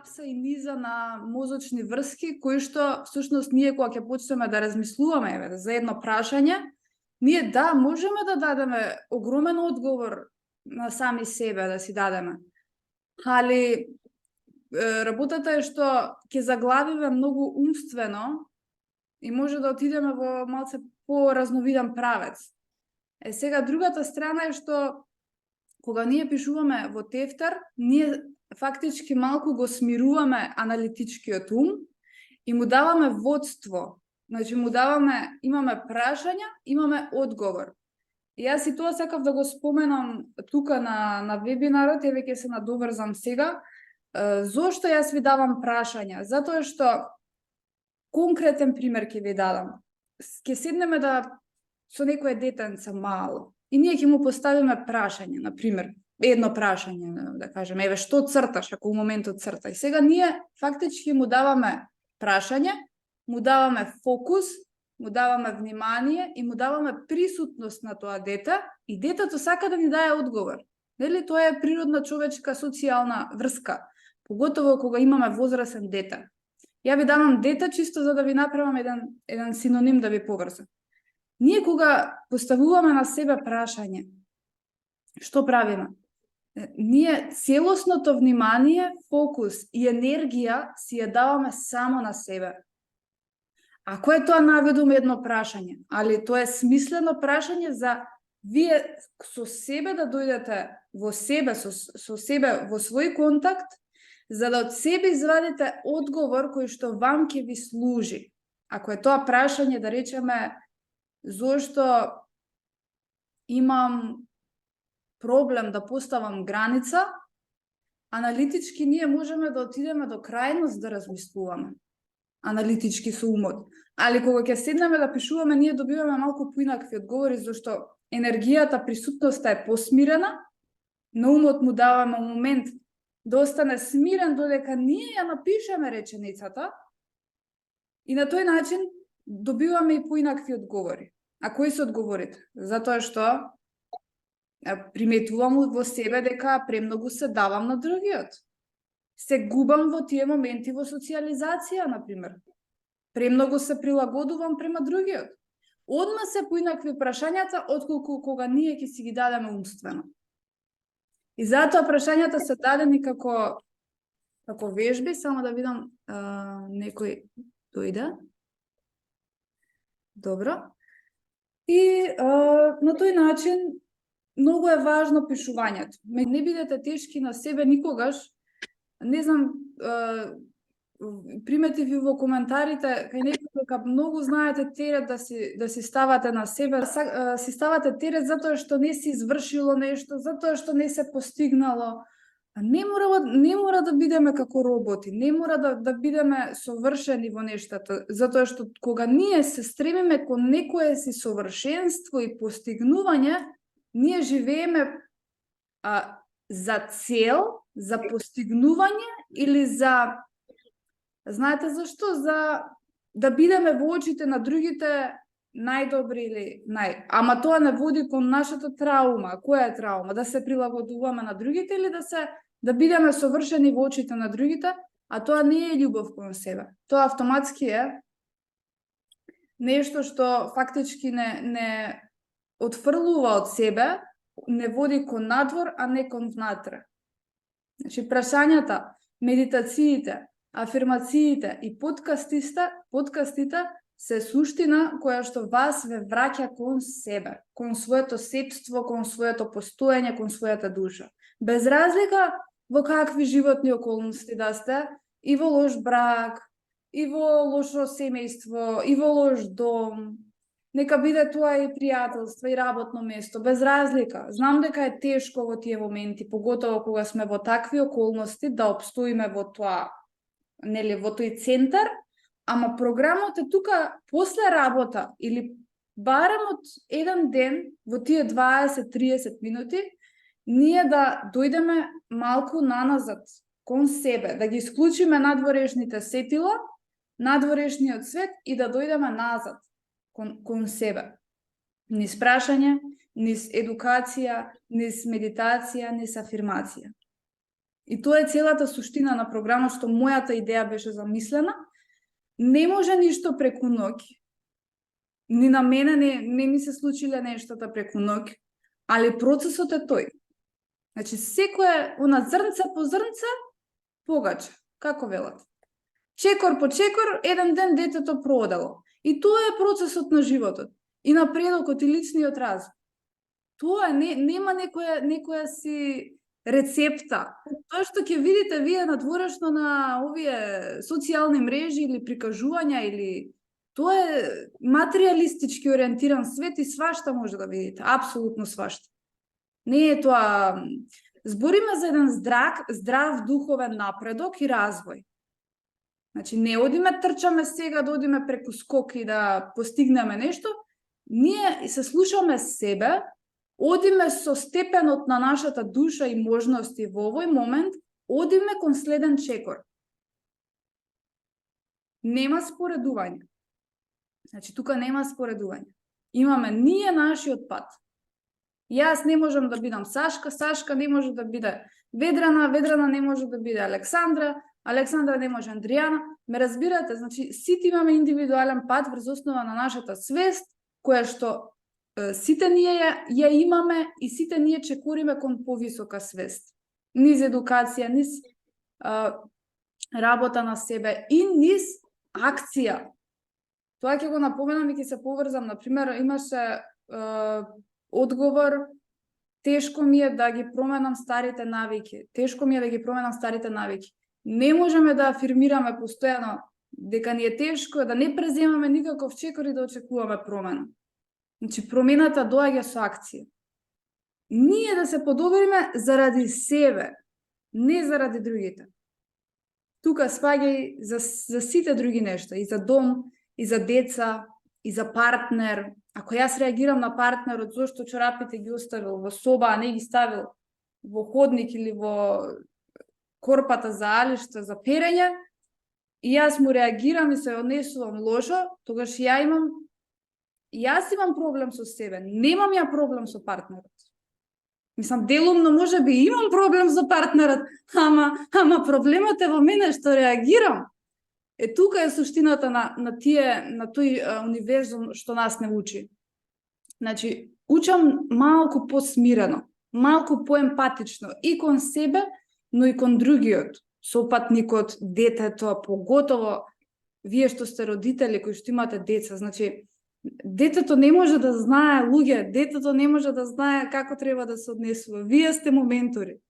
синапса и низа на мозочни врски, кои што всушност ние кога ќе почнеме да размислуваме за едно прашање, ние можеме да дадеме огромен одговор на сами себе, да си дадеме. Али работата е што ќе заглавиме многу умствено и може да отидеме во малце поразновиден правец. Сега другата страна е што кога ние пишуваме во тефтер, ние фактички малку го смируваме аналитичкиот ум и му даваме водство. Значи имаме прашања, имаме одговор. И јас и тоа сакав да го споменам тука на вебинарот, еве ќе се надоврзам сега. Зошто јас ви давам прашања? Затоа што конкретен пример ќе ви дадам. Ќе седнеме со некое детенце мало и ние ќе му поставиме прашање, на пример, едно прашање, да кажеме, еве што црташ, ако у моментот црта. И сега ние фактички му даваме прашање, му даваме фокус, му даваме внимание и му даваме присутност на тоа дете и детето сака да ни даде одговор. Нели тоа е природна човечка социјална врска, поготово кога имаме возрасен дете. Ја ви давам дете чисто за да ви направам еден синоним да ви поврзам. Ние кога поставуваме на себе прашање, што правиме? Ние целосното внимание, фокус и енергија си ја даваме само на себе. Ако е тоа наведувам едно прашање, али тоа е смислено прашање за вие со себе да дојдете во себе, со себе во свој контакт, за да од себе извадите одговор кој што вам ќе ви служи. Ако е тоа прашање, да речеме, зошто имам проблем да поставам граница, аналитички ние можеме да отидеме до крајност да размислуваме. Аналитички со умот. Али кога ќе седнеме да пишуваме, ние добиваме малку поинакви одговори, зашто енергијата, присутноста е посмирена, на умот му даваме момент да остане смирен додека ние ја напишеме реченицата и на тој начин добиваме и поинакви одговори. А кои се одговорите? Затоа што приметувам во себе дека премногу се давам на другиот. Се губам во тие моменти во социјализација, например. Премногу се прилагодувам према другиот. Одма се поинакви прашањата, отколку кога ние ќе си ги дадеме умствено. И затоа прашањата се дадени како вежби, само да видам некој дојде. Добро. И на тој начин многу е важно пишувањето. Не бидете тешки на себе никогаш. Не знам, приметив и во коментарите, кај некој дека многу знаете терет да си ставате на себе, си ставате терет затоа што не си извршило нешто, затоа што не се постигнало. Не мора да бидеме како роботи, не мора да бидеме совршени во нештата, затоа што кога ние се стремиме кон некое си совршенство и постигнување, ние живееме за цел, за постигнување или за... Знаете зашто? За да бидеме во очите на другите најдобри или Ама тоа не води кон нашата траума. Која е траума? Да се прилагодуваме на другите или да бидеме совршени во очите на другите, а тоа не е љубов кон себе. Тоа автоматски е нешто што фактички не отфрлува од себе, не води кон надвор, а не кон внатре. Значи, прашањата, медитациите, афирмациите и подкастите се суштина која што вас ве враќа кон себе, кон своето себство, кон своето постоење, кон својата душа. Без разлика во какви животни околности да сте, и во лош брак, и во лошо семејство, и во лош дом, нека биде тоа и пријателство, и работно место, без разлика. Знам дека е тешко во тие моменти, поготово кога сме во такви околности, да обстоиме во тоа, нели, во тој центар, ама програмот е тука после работа или барем од еден ден во тие 20-30 минути, ние да дојдеме малку наназад кон себе, да ги исклучиме надворешните сетила, надворешниот свет и да дојдеме назад кон себе. Низ прашање, низ едукација, низ медитација, низ афирмација. И тоа е целата суштина на програмот, што мојата идеја беше замислена. Не може ништо преку ноќ. Ни на мене не ми се случиле нештата преку ноќ, али процесот е тој. Значи, секое, зрнце по зрнце, погача, како велат. Чекор по чекор, еден ден детето продело. И тоа е процесот на животот. И напредокот и личниот развој. Тоа нема некоја си рецепта. Тоа што ќе видите вие надворешно на овие социјални мрежи или прикажувања или тоа е материјалистички ориентиран свет и свашта може да видите, апсолутно свашта. Не е тоа. Збориме за еден здрав духовен напредок и развој. Значи, не одиме трчаме сега да одиме преку скок и да постигнеме нешто, ние се слушаме себе, одиме со степенот на нашата душа и можности во овој момент, одиме кон следен чекор. Нема споредување. Значи, тука нема споредување. Имаме ние нашиот пат. Јас не можам да бидам Сашка, Сашка не може да биде Ведрана, Ведрана не може да биде Александра, Александра не може Андријана. Ме разбирате, значи сите имаме индивидуален пат врз основа на нашата свест, која што сите ние ја имаме и сите ние чекориме кон повисока свест. Низ едукација, низ работа на себе и низ акција. Тоа ќе го напоменам и ќе се поврзам. Например, имаше одговор, тешко ми е да ги променам старите навики. Тешко ми е да ги променам старите навики. Не можеме да афирмираме постојано дека ни е тешко, да не преземаме никаков чекор и да очекуваме промена. Значи, промената доаѓа со акција. Ние да се подобриме заради себе, не заради другите. Тука спаѓа за сите други нешта, и за дом, и за деца, и за партнер. Ако јас реагирам на партнерот зошто чорапите ги оставил во соба, а не ги ставил во ходник или во корпата за алишта за перење, и јас му реагирам и се однесувам лошо, тогаш јас имам проблем со себе, немам ја проблем со партнерот. Мислам, делумно може би имам проблем со партнерот, ама проблемот е во мене што реагирам. Тука е суштината на тој универзум што нас не учи. Значи, учам малку посмирено, малку поемпатично и кон себе, но и кон другиот, сопатникот, детето, поготово вие што сте родители кои што имате деца. Значи, детето не може да знае луѓе, детето не може да знае како треба да се однесува. Вие сте му ментори.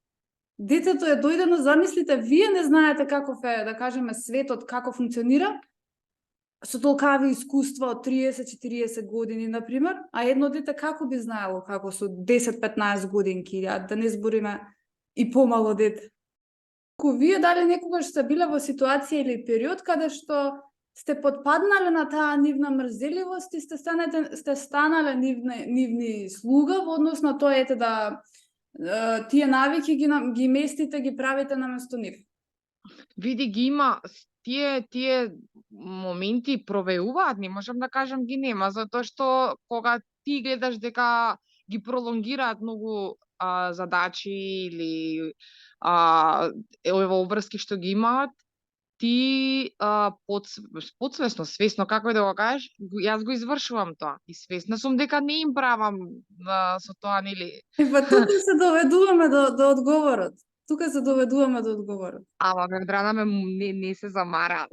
Детето е дојдено, замислите, вие не знаете каков е, да кажеме, светот, како функционира, со толкави искуства од 30-40 години, например, а едно дете како би знаело како со 10-15 годинки, да не збориме и помало дете. Вие дали некогаш сте биле во ситуација или период каде што сте подпаднале на таа нивна мрзеливост и сте станале нивни слуга во однос на тоа да тие навики ги местите, ги правите наместо нив? Види, ги има тие моменти провеуваат, не можам да кажам ги нема, затоа што кога ти гледаш дека ги пролонгираат многу задачи или во обврски што ги имаат, ти подсвесно, свесно, како и да го кажеш, јас го извршувам тоа. И свесна сум дека не им правам со тоа, нели? Тука се доведуваме до одговорот. Ама Ведрана не се замара.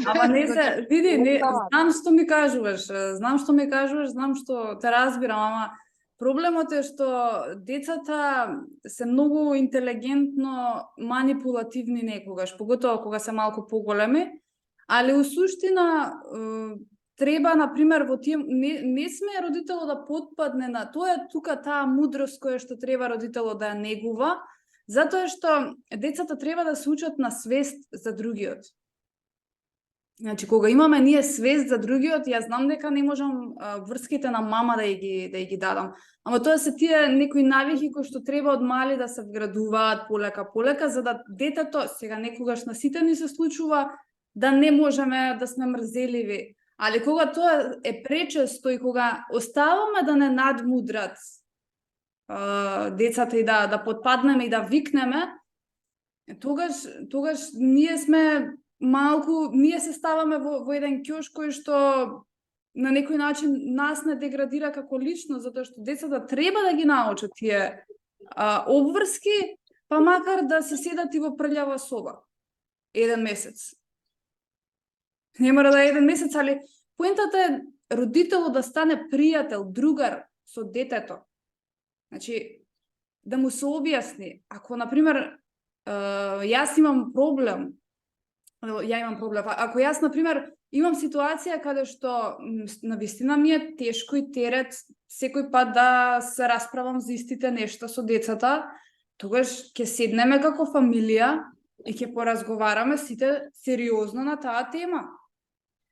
Ама не се, види, знам што ми кажуваш, знам што те разбирам, ама проблемот е што децата се многу интелигентно манипулативни некогаш, поготово кога се малку поголеми, али у суштина треба, например, во тие не сме родителот да потпадне на тоа, тука таа мудрост која што треба родителот да ја негува, затоа што децата треба да се учат на свест за другиот. Значи, кога имаме ние свест за другиот, јас знам дека не можам врските на мама да ги дадам. Ама тоа се тие некои навики кои што треба од мали да се вградуваат полека, за да детето, сега некогаш на сите ни се случува да не можеме да сме мрзеливи. Али кога тоа е пречесто и кога оставаме да не надмудрат децата и да подпаднеме и да викнеме, тогаш ние сме малку, ние се ставаме во еден ќош кој што на некој начин нас не деградира како лично, затоа што децата треба да ги научат тие обврски, па макар да се седат и во прљава соба. Еден месец. Не мора да е еден месец, али поентата е родителот да стане пријател, другар со детето. Значи, да му се објасни. Ако, например, јас имам проблем, ако јас, например, имам ситуација каде што навистина ми е тешко и терет секој пат да се расправам за истите нешта со децата, тогаш ќе седнеме како фамилија и ќе поразговараме сите сериозно на таа тема.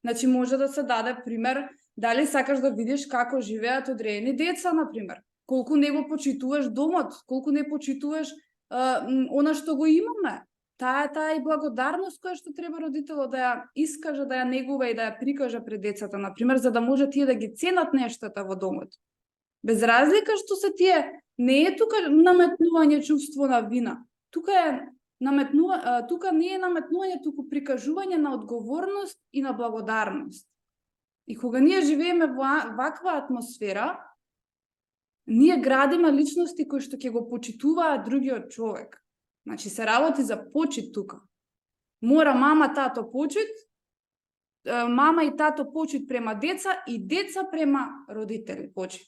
Значи, може да се даде пример, дали сакаш да видиш како живеат одредени деца, например. Колку не го почитуваш домот, колку не почитуваш она што го имаме. Таа и благодарност која што треба родителот да ја искаже, да ја негува и да ја прикаже пред децата, например, за да може тие да ги ценат нештата во домот. Без разлика што се тие, не е тука наметнување чувство на вина. Тука не е наметнување, туку прикажување на одговорност и на благодарност. И кога ние живееме во ваква атмосфера, ние градиме личности кои што ќе го почитуваат другиот човек. Значи, се работи за почит тука. Мора мама, тато почит, мама и тато почит према деца и деца према родители почит.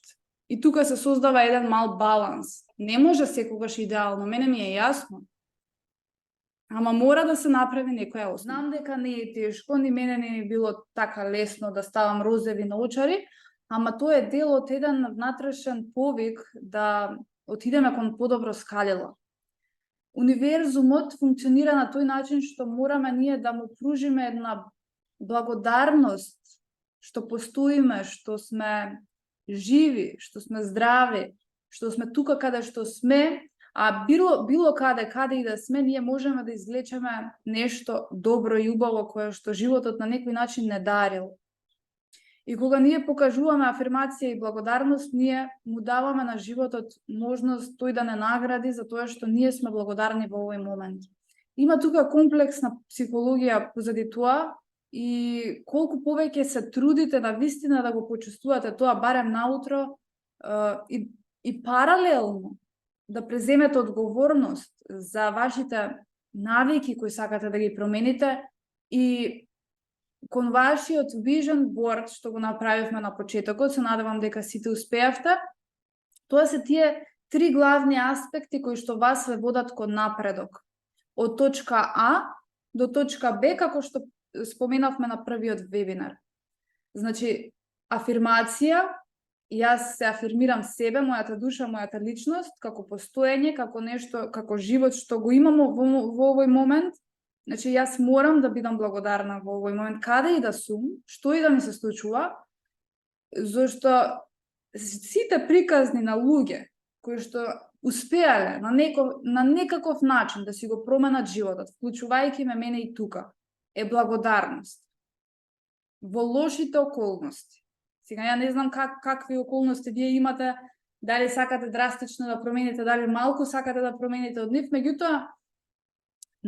И тука се создава еден мал баланс. Не може секогаш идеално, мене ми е јасно. Ама мора да се направи некоја основа. Знам дека не е тешко, ни мене не е било така лесно да ставам розови научари, ама тоа е дел од еден внатрешен повик да отидеме кон подобро скалело. Универзумот функционира на тој начин што мораме ние да му пружиме една благодарност што постоиме, што сме живи, што сме здрави, што сме тука каде што сме, а било каде и да сме, ние можеме да извлечеме нешто добро и убаво кое што животот на некој начин не дарил. И кога ние покажуваме афирмација и благодарност, ние му даваме на животот можност тој да не награди за тоа што ние сме благодарни во овој момент. Има тука комплексна психологија позади тоа и колку повеќе се трудите на вистина да го почувствувате тоа барем наутро и паралелно да преземете одговорност за вашите навики кои сакате да ги промените и кон вашиот vision board што го направивме на почетокот, се надевам дека сите успеавте. Тоа се тие три главни аспекти кои што вас ве водат кон напредок. Од точка А до точка Б, како што споменавме на првиот вебинар. Значи, афирмација, јас се афирмирам себе, мојата душа, мојата личност, како постоење, како нешто, како живот што го имам во овој момент. Значи, јас морам да бидам благодарна во овој момент, каде и да сум, што и да ми се случува, зашто сите приказни на луѓе кои што успеале на некаков начин да си го променат животот, вклучувајќи мене и тука, е благодарност. Во лошите околности. Сега ја не знам какви околности вие имате, дали сакате драстично да промените, дали малку сакате да промените од нив, меѓутоа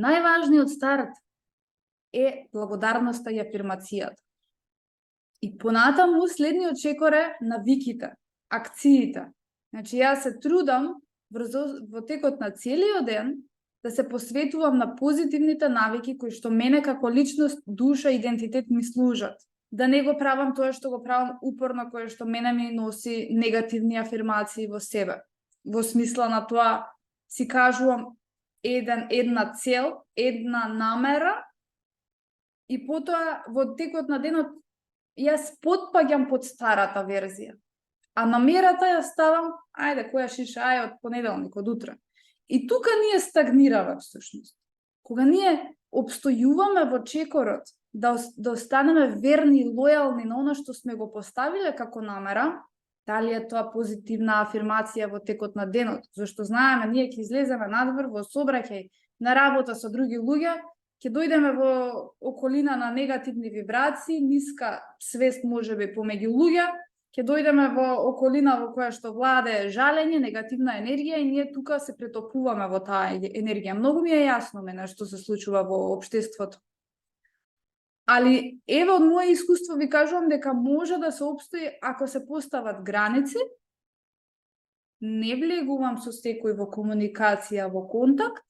најважниот старт е благодарноста и афирмацијата. И понатаму следниот чекор е навиките, акциите. Значи, јас се трудам во текот на целиот ден да се посветувам на позитивните навики кои што мене како личност, душа, идентитет ми служат. Да не го правам тоа што го правам упорно, кое што мене ми носи негативни афирмации во себе. Во смисла на тоа си кажувам една цел, една намера и потоа во текот на денот јас потпаѓам под старата верзија. А намерата ја ставам, ајде, која шиша, од понеделник, од утре. И тука ние стагнираме всушност. Кога ние обстојуваме во чекорот да останеме верни и лојални на она што сме го поставиле како намера, дали е тоа позитивна афирмација во текот на денот, зашто знаеме, ние ќе излеземе надвор во сообраќај на работа со други луѓе, ќе дојдеме во околина на негативни вибрации, ниска свест можеби помеѓу луѓе, ќе дојдеме во околина во која што владее жалење, негативна енергија и ние тука се претопуваме во таа енергија. Многу ми е јасно мене што се случува во општеството. Али еве од моје искуство ви кажувам дека може да се опстои ако се постават граници. Не влегувам со секој во комуникација, во контакт.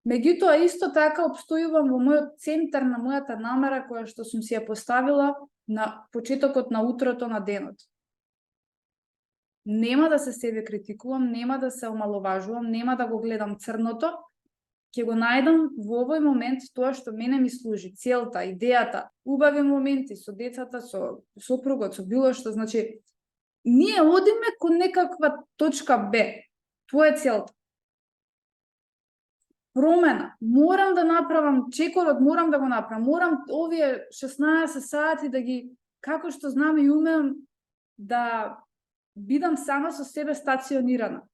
Меѓутоа исто така опстојувам во мојот центар на мојата намера која што сум си ја поставила на почетокот на утрото на денот. Нема да се себе критикувам, нема да се омаловажувам, нема да го гледам црното, ќе го најдам во овој момент тоа што мене ми служи, целта, идејата, убави моменти со децата, со сопругот, со било што, значи ние одиме кон некаква точка Б. Тоа е целта. Промена. Морам да направам чекорот, морам да го направам. Морам овие 16 сати да ги, како што знам и умеам, да бидам сама со себе стационирана.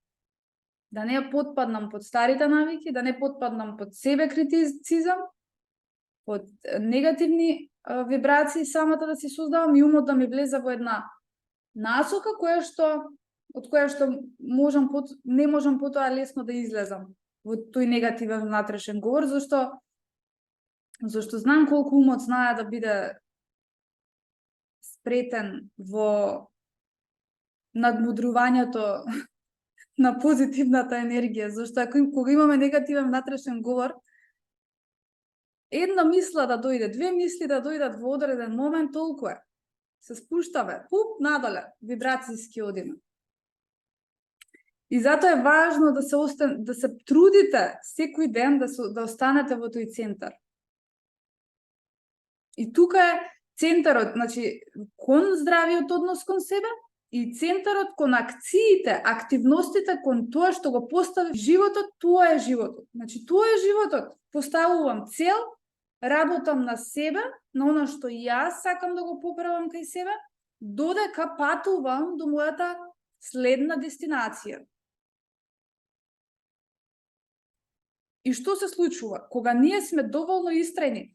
Да не потпаднам под старите навики, да не потпаднам под себе критицизам, под негативни вибрации самата да си создавам и умот да ми влезе во една насока од која што не можам потоа лесно да излезам во тој негативен внатрешен говор, зашто знам колку умот знае да биде спретен во надмудрувањето на позитивната енергија, зашто кога имаме негативен внатрешен говор, една мисла да дојде, две мисли да дојдат во одреден момент, толку е. Се спуштаме, пуп, надоле, вибрацијски одиме. И затоа е важно да се трудите секој ден да останете во тој центар. И тука е центарот, значи, кон здравиот однос кон себе и центарот кон акциите, активностите кон тоа што го постави животот, тоа е животот. Значи, тоа е животот. Поставувам цел, работам на себе, на она што јас сакам да го поправам кај себе, додека патувам до мојата следна дестинација. И што се случува? Кога ние сме доволно истрајни,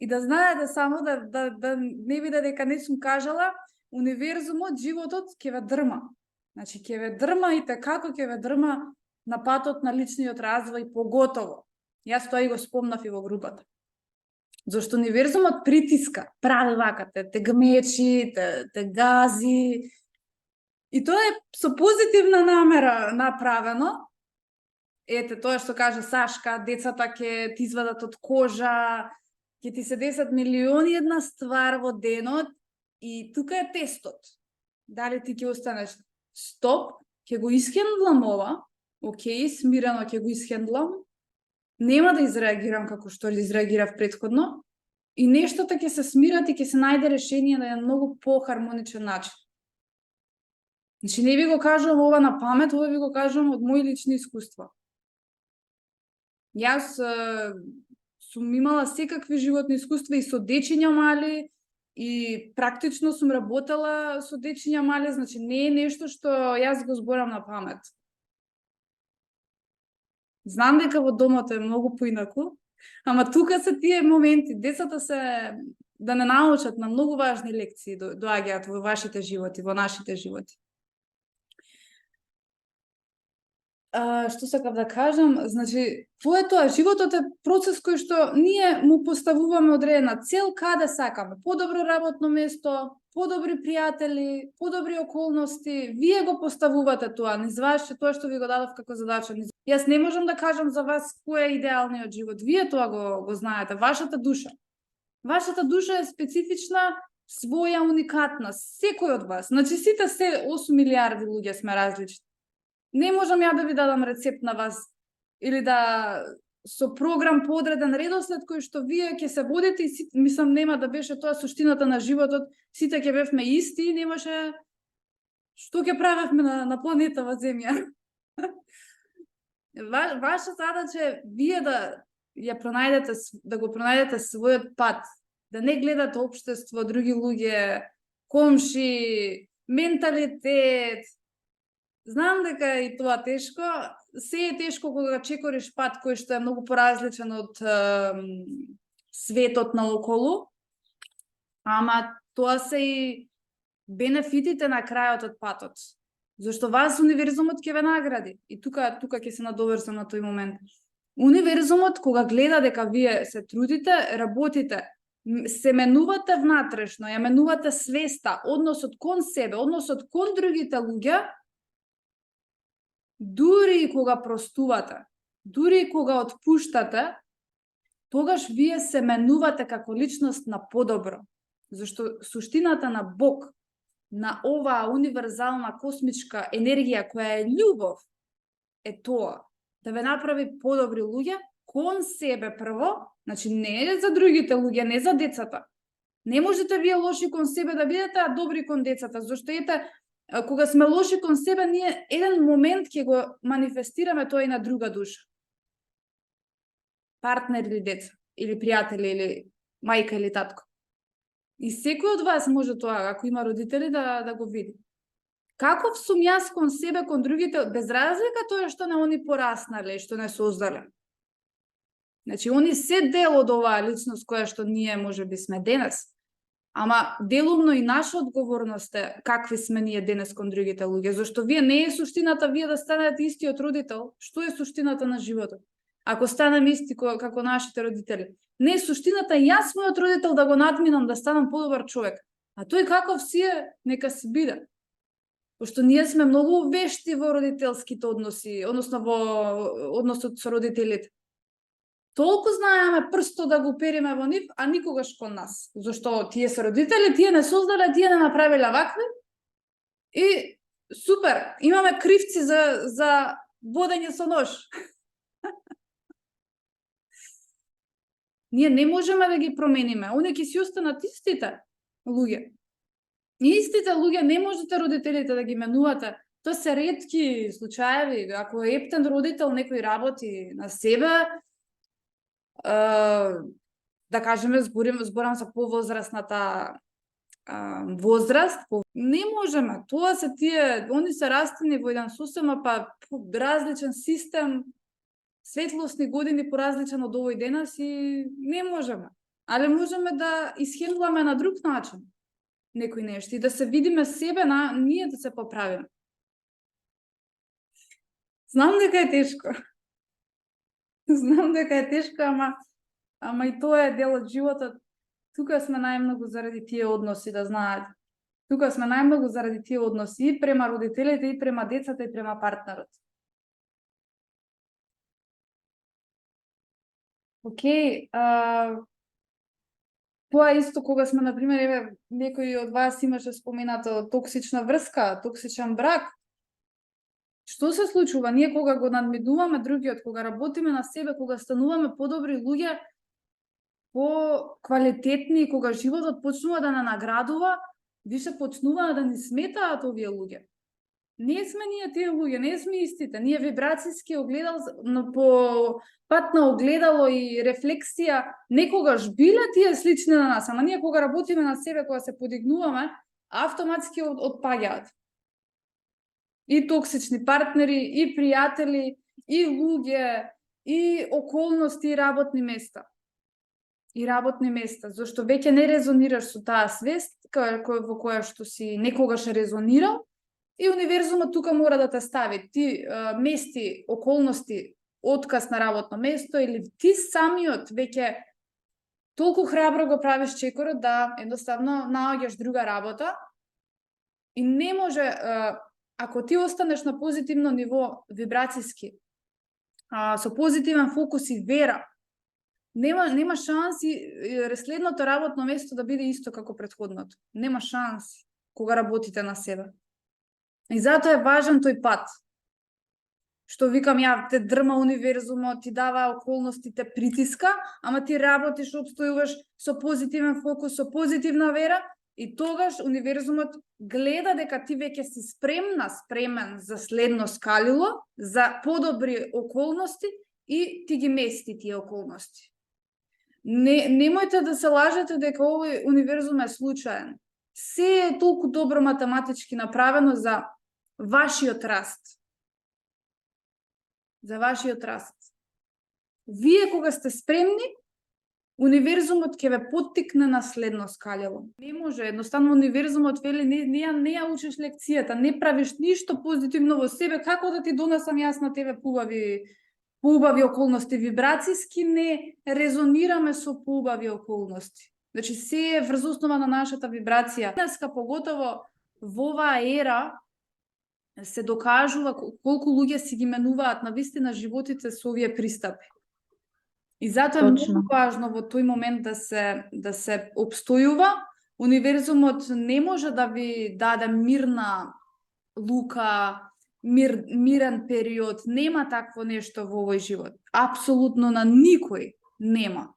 и да знаете само да не биде дека не сум кажала, универзумот, животот ќе ве дрма. Значи, ќе ве дрма и како ќе ве дрма на патот на личниот развој поготово. Јас тоа и го спомнав и во групата. Зашто универзумот притиска, прави вака, те гмечи, те гази. И тоа е со позитивна намера направено. Ете, тоа што каже Сашка, децата ќе ти извадат од кожа, ќе ти се 10 милиони една ствар во денот и тука е тестот. Дали ти ќе останеш стоп, ќе го исхендлам ова, окей, смирено ќе го исхендлам, нема да изреагирам како што изреагирав претходно и нештата ќе се смират и ќе се најде решение на еден многу по-хармоничен начин. Значи, не ви го кажувам ова на памет, ова ви го кажувам од мои лични искуства. Јас сум имала секакви животни искуства и со дечиња мали, и практично сум работела со дечиња мали, значи не е нешто што јас го зборам на памет. Знам дека во домот е многу поинаку, ама тука се тие моменти, децата се да не научат на многу важни лекции доаѓаат во вашите животи, во нашите животи. Што сакав да кажам, значи, тоа е тоа, животот е процес кој што ние му поставуваме одредена цел каде сакаме. Подобро работно место, подобри пријатели, подобри околности, вие го поставувате тоа, низ ваше, тоа што ви го дадов како задача. Јас не можам да кажам за вас кој е идеалниот живот, вие тоа го знаете, вашата душа. Вашата душа е специфична, своја, уникатна, секој од вас. Значи, сите 8 милиарди луѓе сме различни. Не можам ја да ви дадам рецепт на вас или да со програм по одреден редослед кој што вие ќе се водите и мислам нема да беше тоа суштината на животот, сите ќе бевме исти и немаше што ќе правевме на планетава Земја. Ваша задача е вие да го пронајдете својот пат, да не гледате општество, други луѓе, комши, менталитет. Знам дека и тоа тешко, се е тешко кога чекориш пат кој што е многу поразличен од светот наоколу, ама тоа се и бенефитите на крајот од патот. Зашто вас универзумот ќе ве награди. И тука ќе се надоврзам на тој момент. Универзумот, кога гледа дека вие се трудите, работите, се менувате внатрешно, ја менувате свеста, односот кон себе, односот кон другите луѓе, дури и кога простувате, дури и кога отпуштате, тогаш вие се менувате како личност на подобро. Зашто суштината на Бог, на оваа универзална космичка енергија која е љубов, е тоа, да ве направи подобри луѓе кон себе прво, значи не за другите луѓе, не за децата. Не можете вие лоши кон себе да бидете, а добри кон децата, зашто ете, кога сме лоши кон себе, ние еден момент ќе го манифестираме тоа и на друга душа. Партнер или деца, или пријатели, или мајка или татко. И секој од вас може тоа, ако има родители, да го види. Каков сум јас кон себе, кон другите, без разлика тоа што не они пораснале, што не создале. Значи, они се дел од оваа личност која што ние може би сме денес. Ама делумно и наша одговорност е какви сме ние денес кон другите луѓе, зашто вие не е суштината вие да станете истиот родител. Што е суштината на животот? Ако станем исти како нашите родители. Не е суштината јас мојот родител да го надминам, да станам подобар човек. А тој каков си е, нека си биде. Пошто ние сме многу вешти во родителските односи, односно во односот со родителите. Толку знаеме прсто да го периме во нив, а никогаш кон нас. Зашто тие се родители, тие не создале, тие не направиле вакви. И супер, имаме кривци за водење со нож. Ние не можеме да ги промениме. Они ќе си останат истите луѓе. И истите луѓе не можете родителите да ги менувате. Тоа се ретки случаеви. Ако е ептен родител, некој работи на себе, да кажеме, зборам за повозрастната возраст, не можеме. Тоа се тие, они се растени во еден сосема различен систем, светлосни години поразличен од овој денес и не можеме. Але можеме да исхендламе на друг начин некои нешта и да се видиме себе, ние да се поправиме. Знам дека е тешко. Знам дека е тешко, ама и тоа е дел од животот. Тука сме најмногу заради тие односи, да знаете. Тука сме најмногу заради тие односи и према родителите, и према децата, и према партнерот. Океј, тоа исто кога сме, например, некој од вас имаше споменато токсична врска, токсичен брак. Што се случува? Ние кога го надминуваме другиот, кога работиме на себе, кога стануваме подобри луѓе, по-квалитетни, кога животот почнува да не наградува, више почнува да ни сметаат овие луѓе. Не сме ние тие луѓе, не сме истите. Ние вибрацијски огледал, по пат на огледало и рефлексија, некогаш биле тие слични на нас, ама ние кога работиме на себе, кога се подигнуваме, автоматски отпаѓаат. И токсични партнери, и пријатели, и луѓе, и околности, и работни места. И работни места, зашто веќе не резонираш со таа свест во која што си некогаш резонирал, и универзумот тука мора да те стави. Ти мести, околности, отказ на работно место, или ти самиот веќе толку храбро го правиш чекорот да едноставно наоѓаш друга работа и не може, ако ти останеш на позитивно ниво вибрацијски, со позитивен фокус и вера, нема шанси следното работно место да биде исто како претходното. Нема шанси кога работите на себе. И затоа е важен тој пат. Што викам ја, те дрма универзумот, ти дава околности, те притиска, ама ти работиш, обстојуваш со позитивен фокус, со позитивна вера, и тогаш универзумот гледа дека ти веќе си спремен за следно скалило, за подобри околности и ти ги мести тие околности. Немојте да се лажете дека овој универзум е случаен. Се е толку добро математички направено за вашиот раст. За вашиот раст. Вие кога сте спремни, универзумот ќе ве поттикне на следно скалело. Не може, едноставно универзумот вели не ја учиш лекцијата, не правиш ништо позитивно во себе, како да ти донесам јас на тебе поубави околности, вибрацијски не резонираме со поубави околности. Значи се е врз основа на нашата вибрација. Денеска поготово во оваа ера се докажува колку луѓе си ги менуваат на вистина животите со овие пристапи. И затоа е Точно. многу важно во тој момент да се обстојува. Универзумот не може да ви даде мирна лука, мирен период. Нема такво нешто во овој живот. Апсолутно на никој нема.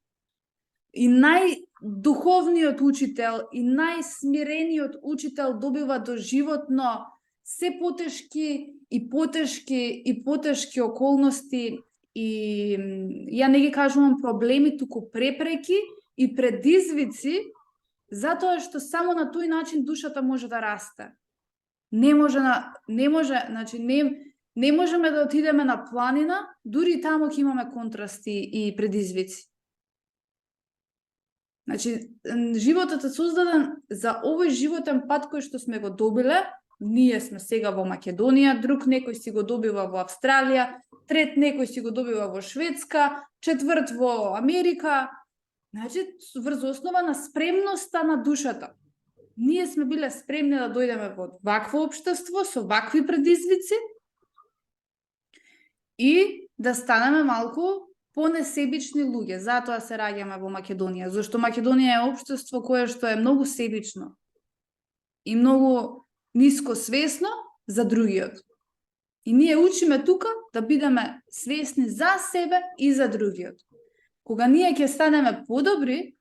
И најдуховниот учител и најсмирениот учител добива доживотно се потешки и потешки околности, и ја не ги кажувам проблеми, туку препреки и предизвици, затоа што само на тој начин душата може да расте. Не можеме да отидеме на планина, дури таму ќе имаме контрасти и предизвици. Значи, животот е создаден за овој животен пат кој што сме го добиле. Ние сме сега во Македонија, друг некој си го добива во Австралија, трет некој си го добива во Шведска, четврт во Америка. Значи, врз основа на спремноста на душата. Ние сме биле спремни да дојдеме во вакво општество, со вакви предизвици и да станеме малку понесебични луѓе. Затоа се раѓаме во Македонија, зашто Македонија е општество кое што е многу себично и многу ниско свесно за другиот. И ние учиме тука да бидеме свесни за себе и за другиот. Кога ние ќе станеме подобри,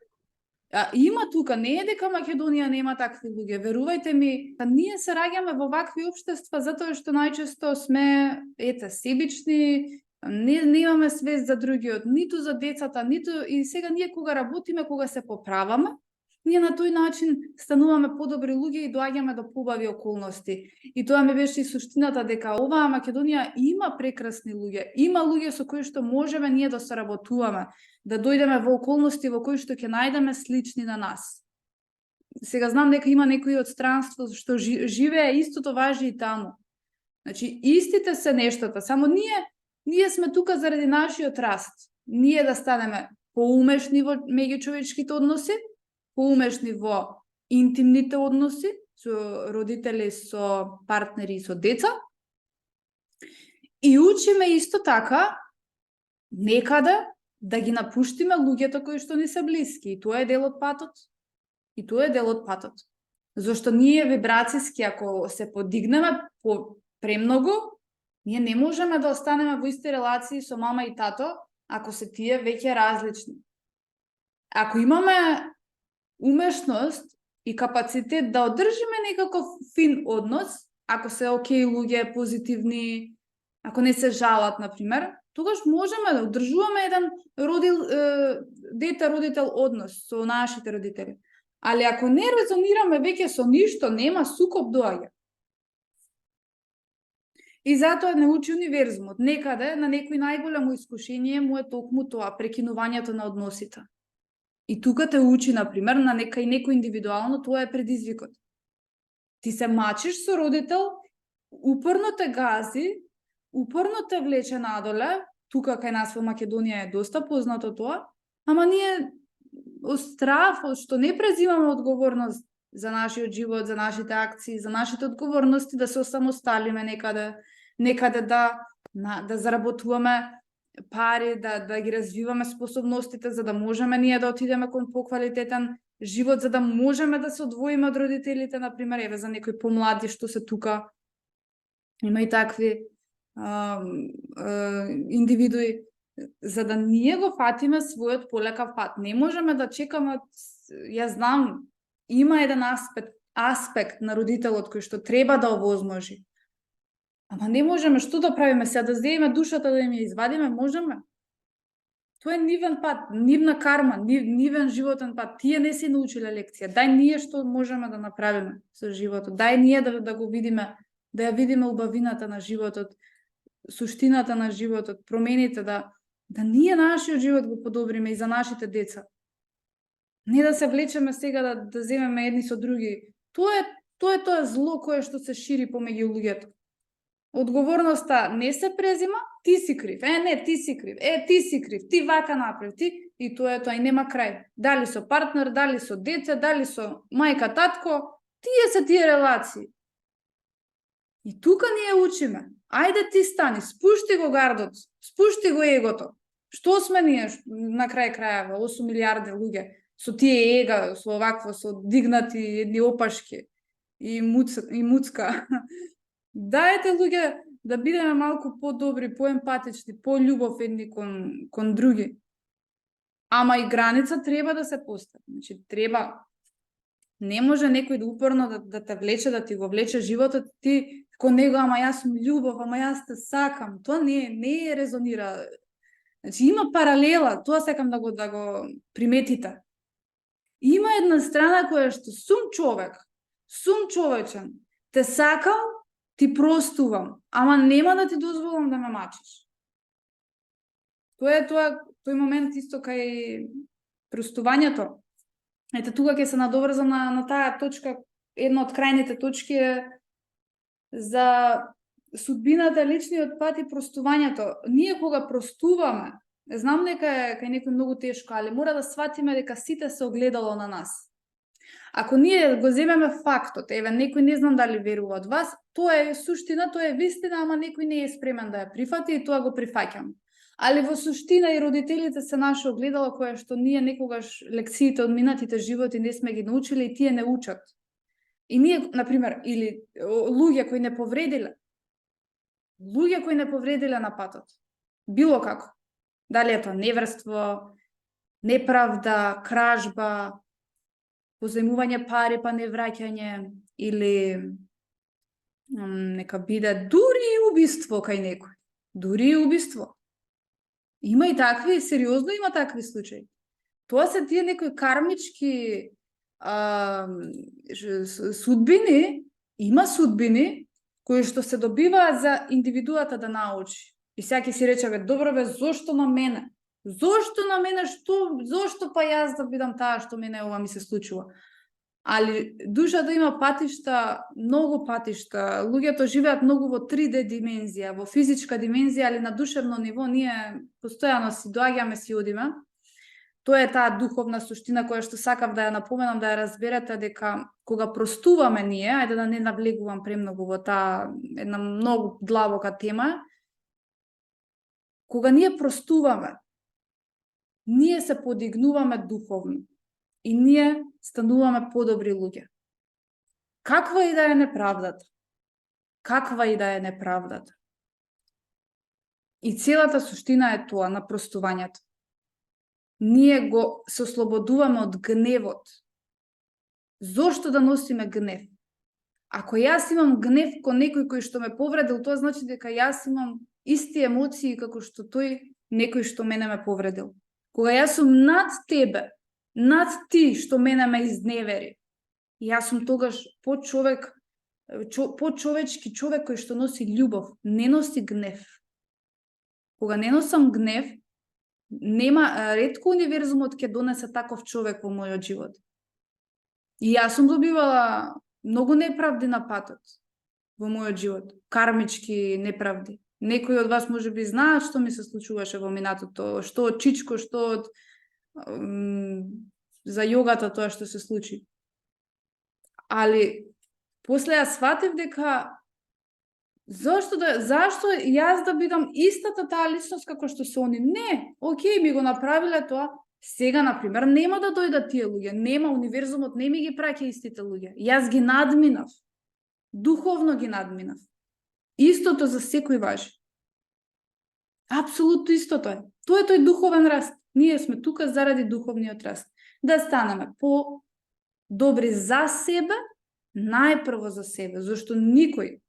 има тука, не е дека Македонија нема такви луѓе, верувајте ми, ние се раѓаме во вакви општества затоа што најчесто сме себични, не имаме свест за другиот, ниту за децата, ниту и сега ние кога работиме, кога се поправаме, ние на тој начин стануваме подобри луѓе и доаѓаме до побави околности. И тоа ми беше и суштината дека оваа Македонија има прекрасни луѓе, има луѓе со кои што можеме ние да соработуваме, да дојдеме во околности во кои што ќе најдеме слични на нас. Сега знам дека има некои од странство што живее, истото важи и таму. Значи, истите се нештата, само ние сме тука заради нашиот раст. Ние да станеме поумешни во меѓучовечките односи, поумешни во интимните односи со родители, со партнери и со деца. И учиме исто така некаде да ги напуштиме луѓето кои што ни се блиски. И тоа е дел од патот. Зошто ние вибрацијски, ако се подигнеме премногу, ние не можеме да останеме во исти релации со мама и тато, ако се тие веќе различни. Ако имаме умешност и капацитет да одржиме некаков фин однос, ако се окей луѓе, позитивни, ако не се жалат, например, тогаш можеме да одржуваме еден дете-родител однос со нашите родители. Али ако не резонираме веќе со ништо, нема сукоп доаѓа. И затоа не учи универзумот. Некаде на некој најголемо искушение му е токму тоа, прекинувањето на односите. И тука те учи, например, на некој индивидуално, тоа е предизвикот. Ти се мачиш со родител, упорно те гази, упорно те влече надоле, тука кај нас во Македонија е доста познато тоа, ама ние од страв, што не презимаме одговорност за нашиот живот, за нашите акции, за нашите одговорности, да се осамосталиме некаде да заработуваме пари, да ги развиваме способностите, за да можеме ние да отидеме кон поквалитетен живот, за да можеме да се одвоиме од родителите, например, еве за некои помлади што се тука. Има и такви индивидуи, за да ние го фатиме својот полекав пат. Не можеме да чекаме, јас знам, има еден аспект на родителот кој што треба да овозможи. Ама не можеме, што да правиме сега, да земеме душата да им ја извадиме, можеме. Тоа е нивен пат, нивна карма, нивен животен пат. Тие не си научиле лекција. Дај ние што можеме да направиме со животот. Дај ние да го видиме, да ја видиме убавината на животот, суштината на животот, промените, да ние нашиот живот го подобриме и за нашите деца. Не да се влечеме сега да земеме едни со други. Тоа е тоа зло кое што се шири помеѓу луѓето. Одговорноста не се презима, ти си крив. Не, ти си крив. Ти си крив. Ти вака направи, ти. И тоа е тоа, и нема крај. Дали со партнер, дали со дете, дали со мајка, татко, тие се тие релации. И тука ние учиме. Ајде ти стани, спушти го гардот, спушти го егото. Што сме ние на крај крајава, 8 милиарди луѓе, со тие ега, со овакво, со дигнати едни опашки и муцка. Дајте луѓе да бидеме малку по-добри, поемпатични, по-љубов едни кон други. Ама и граница треба да се постави. Значи, треба. Не може некој да упорно да те влече, да ти го влече животот, ти кон него, ама јас сум љубов, ама јас те сакам. Тоа не резонира. Значи, има паралела, тоа сакам да го приметите. Има една страна која што сум човек, сум човечен, те сакам, ти простувам, ама нема да ти дозволам да ме мачиш. Тоа е тој момент исто кај простувањето. Ете, тука ќе се надоврзам на таа точка, една од крајните точки е за судбината, личниот пат и простувањето. Ние кога простуваме, знам дека е кај некој многу тешко, али мора да сватиме дека сите се огледало на нас. Ако ние го земеме фактот, некој не знам дали верува од вас, тоа е суштина, тоа е вистина, ама некој не е спремен да ја прифати и тоа го прифаќам. Али во суштина и родителите се наше огледало кое што ние некогаш лекциите од минатите животи не сме ги научили и тие не учат. И ние, например, или луѓе кои не повредиле на патот. Било како. Дали е тоа неверство, неправда, кражба, позајмување пари па невраќање, или нека биде дури и убиство кај некој. Дури и убиство. Има и такви, сериозно има такви случаи. Тоа се тие некои кармички судбини, има судбини кои што се добиваат за индивидуата да научи. И сега ќе си рече, добро бе, зошто на мене? Зошто на мене? Зошто па јас да бидам таа што мене ова ми се случува? Али душата има патишта, многу патишта. Луѓето живеат многу во 3D димензија, во физичка димензија, али на душевно ниво ние постојано си доаѓаме, си одиме. Тоа е таа духовна суштина која што сакав да ја напоменам, да ја разберете, дека кога простуваме ние, ајде да не навлегувам премногу во таа една многу длабока тема, кога ние простуваме, ние се подигнуваме духовно и ние стануваме подобри луѓе. Каква и да е неправдата. И целата суштина е тоа на простувањето. Ние го се ослободуваме од гневот. Зошто да носиме гнев? Ако јас имам гнев кон некој кој што ме повредил, тоа значи дека јас имам исти емоции како што тој некој што мене ме повредил. Кога јас сум над тебе, над ти што мене ме изневери, јас сум тогаш почовечки човек кој што носи љубов, не носи гнев. Кога не носам гнев, ретко универзумот ќе донесе таков човек во мојот живот. И јас сум добивала многу неправди на патот во мојот живот, кармички неправди. Некои од вас можеби знаат што ми се случуваше во минатото, што од чичко, што од за јогата тоа што се случи. Али после ја сватив дека зашто јас да бидам истата таа личност како што се они? Не, окей, ми го направиле тоа. Сега, например, нема да дојдат тие луѓе, нема, универзумот не ми ги праќа истите луѓе. Јас ги надминав. Духовно ги надминав. Истото за секој важи. Апсолутно истото е. Тоа е тој духовен раст. Ние сме тука заради духовниот раст. Да станеме по-добри за себе, најпрво за себе, зашто никој,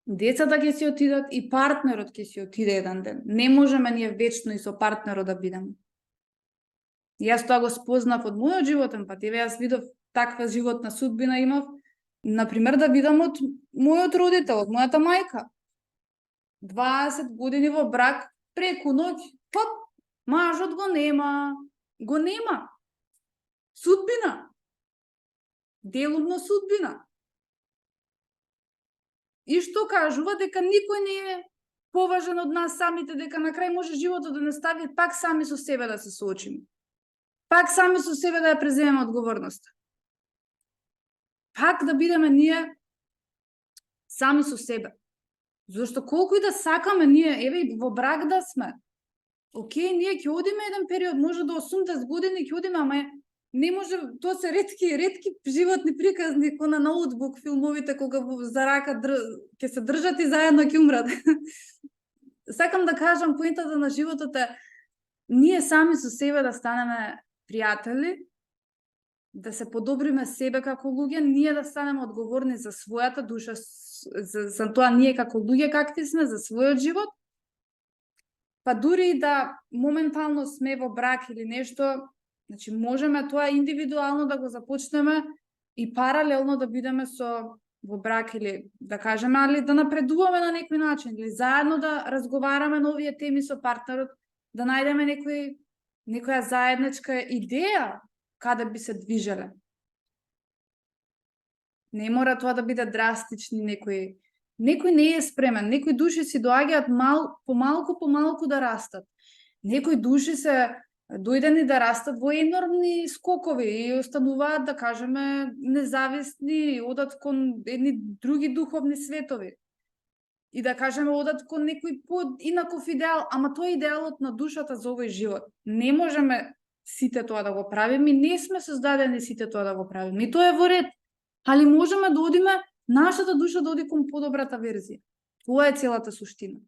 децата ќе си отидат и партнерот ќе си отиде еден ден. Не можеме ние вечно и со партнерот да бидеме. Јас тоа го спознав од мојот животен пат. Јас видов таква животна судбина имав, например, да бидам од мојот родител, од мојата мајка. 20 години во брак, преку ноќ, мажот го нема. Судбина. Делумно судбина. И што кажува дека никој не е поважен од нас самите, дека на крај може животот да не стави пак сами со себе да се соочиме. Пак сами со себе да ја преземеме одговорноста. Пак да бидеме ние сами со себе. Зашто колку и да сакаме ние, еве во брак да сме, окей, ние ќе одиме еден период, може до 80 години ќе одиме, ама не може, тоа се ретки животни приказни, ко на ноутбук филмовите, кога за рака ќе се држат и заедно ќе умрат. Сакам да кажам, поентата на животот е ние сами со себе да станеме пријатели, да се подобриме себе како луѓе, ние да станеме одговорни за својата душа, за тоа ние како луѓе какви сме, за својот живот, па дури и да моментално сме во брак или нешто, значи можеме тоа индивидуално да го започнеме и паралелно да бидеме во брак или да кажеме, али да напредуваме на некој начин, или заедно да разговараме на овие теми со партнерот, да најдеме некоја заедничка идеја каде би се движеле. Не мора тоа да биде драстични некој не е спремен, некои души си доаѓаат помалку да растат. Некои души се дојдени да растат во енормни скокови и остануваат, да кажеме, независни, одат кон едни други духовни светови. И да кажеме, одат кон некој инаков идеал, ама тоа е идеалот на душата за овој живот. Не можеме сите тоа да го правиме, не сме создадени сите тоа да го правиме. И тоа е во ред. Али можеме да одиме, нашата душа да оди кон подобрата верзија. Тоа е целата суштина.